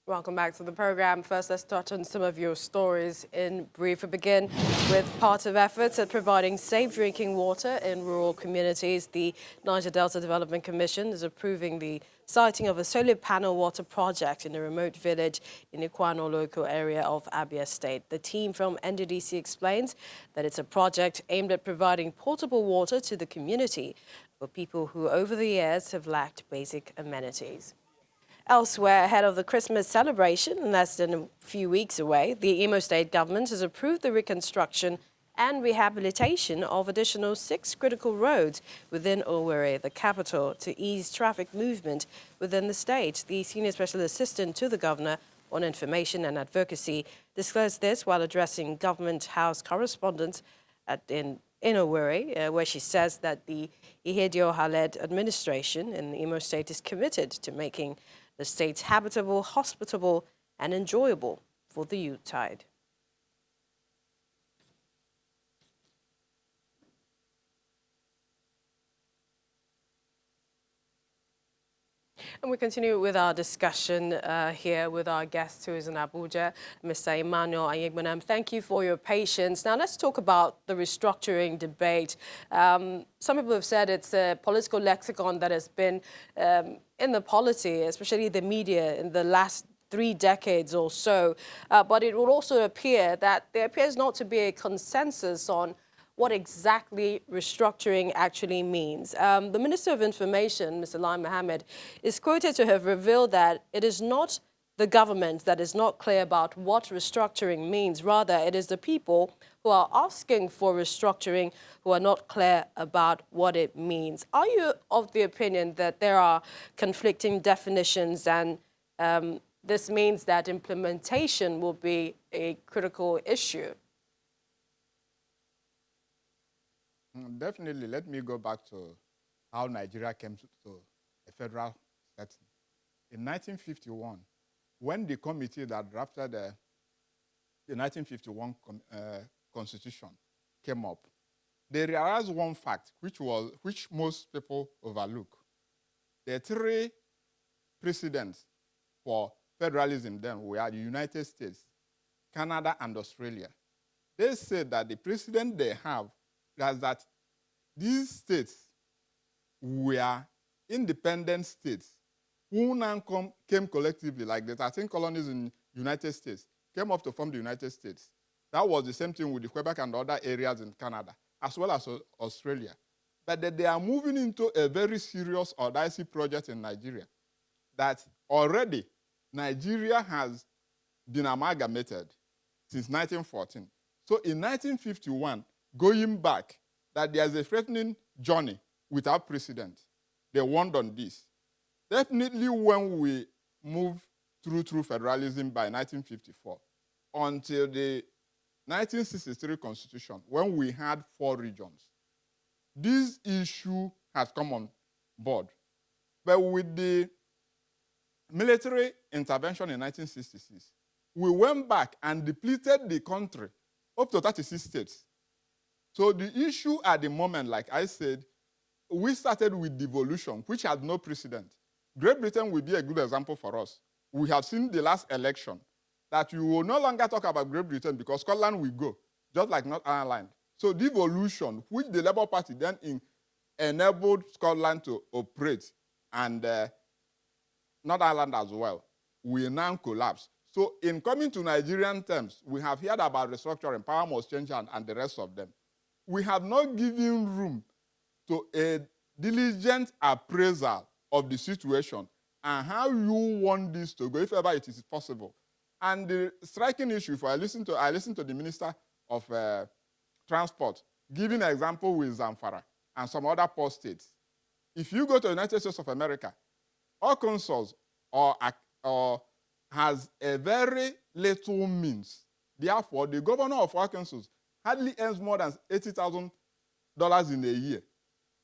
Welcome back to the program. First, let's touch on some of your stories in brief. We begin with part of efforts at providing safe drinking water in rural communities. The Niger Delta Development Commission is approving the siting of a solar panel water project in a remote village in the Ikwano local area of Abia State. The team from NDDC explains that it's a project aimed at providing portable water to the community for people who over the years have lacked basic amenities. Elsewhere, ahead of the Christmas celebration, less than a few weeks away, the Imo State government has approved the reconstruction and rehabilitation of additional 6 critical roads within Owerri, the capital, to ease traffic movement within the state. The Senior Special Assistant to the Governor on Information and Advocacy disclosed this while addressing Government House correspondents in Owerri, where she says that the Ihedioha-led administration in the Imo State is committed to making the state's habitable, hospitable, and enjoyable for the youth-tide. And we continue with our discussion here with our guest who is in Abuja, Mr. Emmanuel Ayegbanam. Thank you for your patience. Now let's talk about the restructuring debate. Some people have said it's a political lexicon that has been in the polity, especially the media, in the last 3 decades or so. But it will also appear that there appears not to be a consensus on what exactly restructuring actually means. The Minister of Information, Mr. Lai Mohammed, is quoted to have revealed that it is not the government that is not clear about what restructuring means. Rather, it is the people who are asking for restructuring who are not clear about what it means. Are you of the opinion that there are conflicting definitions and this means that implementation will be a critical issue? Definitely, let me go back to how Nigeria came to a federal setting. In 1951, when the committee that drafted the 1951 constitution came up, they realized one fact, which most people overlook. The 3 precedents for federalism then were the United States, Canada, and Australia. They said that the precedent they have is that these states were independent states who now came collectively, like the 13 colonies in the United States, came up to form the United States. That was the same thing with the Quebec and other areas in Canada, as well as Australia. But that they are moving into a very serious or dicey project in Nigeria, that already Nigeria has been amalgamated since 1914. So in 1951, going back, that there's a threatening journey without precedent. They warned on this. Definitely when we move through federalism by 1954, until the 1963 Constitution, when we had 4 regions, this issue has come on board. But with the military intervention in 1966, we went back and depleted the country up to 36 states. So the issue at the moment, like I said, we started with devolution, which had no precedent. Great Britain will be a good example for us. We have seen the last election that you will no longer talk about Great Britain because Scotland will go, just like Northern Ireland. So devolution, which the Labour Party then enabled Scotland to operate, and Northern Ireland as well, will now collapse. So in coming to Nigerian terms, we have heard about restructuring, power must change, and the rest of them. We have not given room to a diligent appraisal of the situation and how you want this to go, if ever it is possible. And the striking issue, if I listen to the Minister of Transport, giving an example with Zamfara and some other poor states. If you go to the United States of America, Arkansas has a very little means. Therefore, the governor of Arkansas hardly earns more than $80,000 in a year.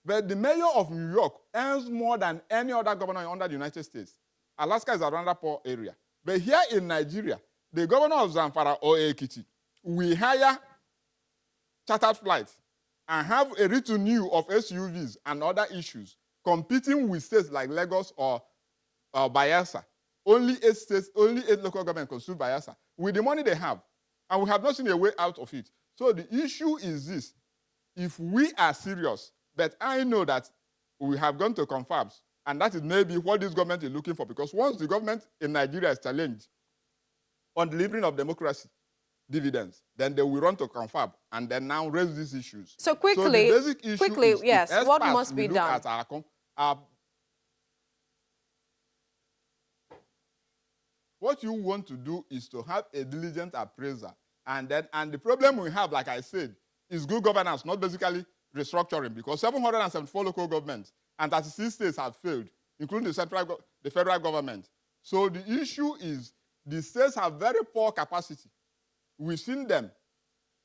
But the mayor of New York earns more than any other governor under the United States. Alaska is a rather poor area. But here in Nigeria, the governor of Zamfara or Ekiti will hire chartered flights and have a retinue of SUVs and other issues competing with states like Lagos or Bayelsa only 8 states, only 8 local governments constitute Bayelsa with the money they have. And we have not seen a way out of it. So the issue is this. If we are serious, but I know that we have gone to confabs, and that is maybe what this government is looking for, because once the government in Nigeria is challenged on delivering of democracy dividends, then they will run to confab and then now raise these issues. So quickly, so the basic issue is yes, what must be done? What you want to do is to have a diligent appraiser. And the problem we have, like I said, is good governance, not basically restructuring, because 774 local governments and 36 states have failed, including the federal government. So the issue is the states have very poor capacity. We've seen them.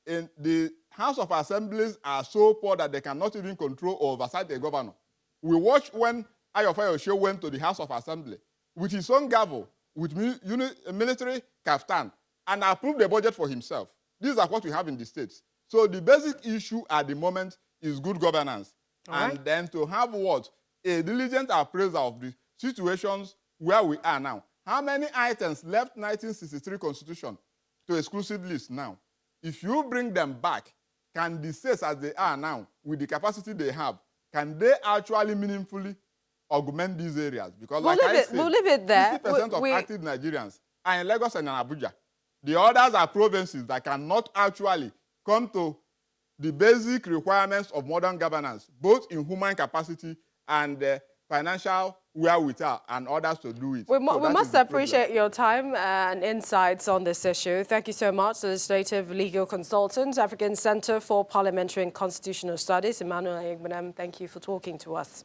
In the House of Assemblies are so poor that they cannot even control or oversight the governor. We watched when Ayofayo Osho went to the House of Assembly with his own gavel, with military kaftan, and approved the budget for himself. These are what we have in the states. So the basic issue at the moment is good governance. And then to have what? A diligent appraisal of the situations where we are now. How many items left 1963 Constitution to exclusive list now? If you bring them back, can the states as they are now, with the capacity they have, can they actually meaningfully augment these areas? Because like I said, we'll leave it there. 50% of active Nigerians are in Lagos and in Abuja. The others are provinces that cannot actually come to the basic requirements of modern governance, both in human capacity and financial wherewithal and others to do it. We must appreciate your time and insights on this issue. Thank you so much, Legislative Legal Consultant, African Center for Parliamentary and Constitutional Studies, Emmanuel Egbenem. Thank you for talking to us.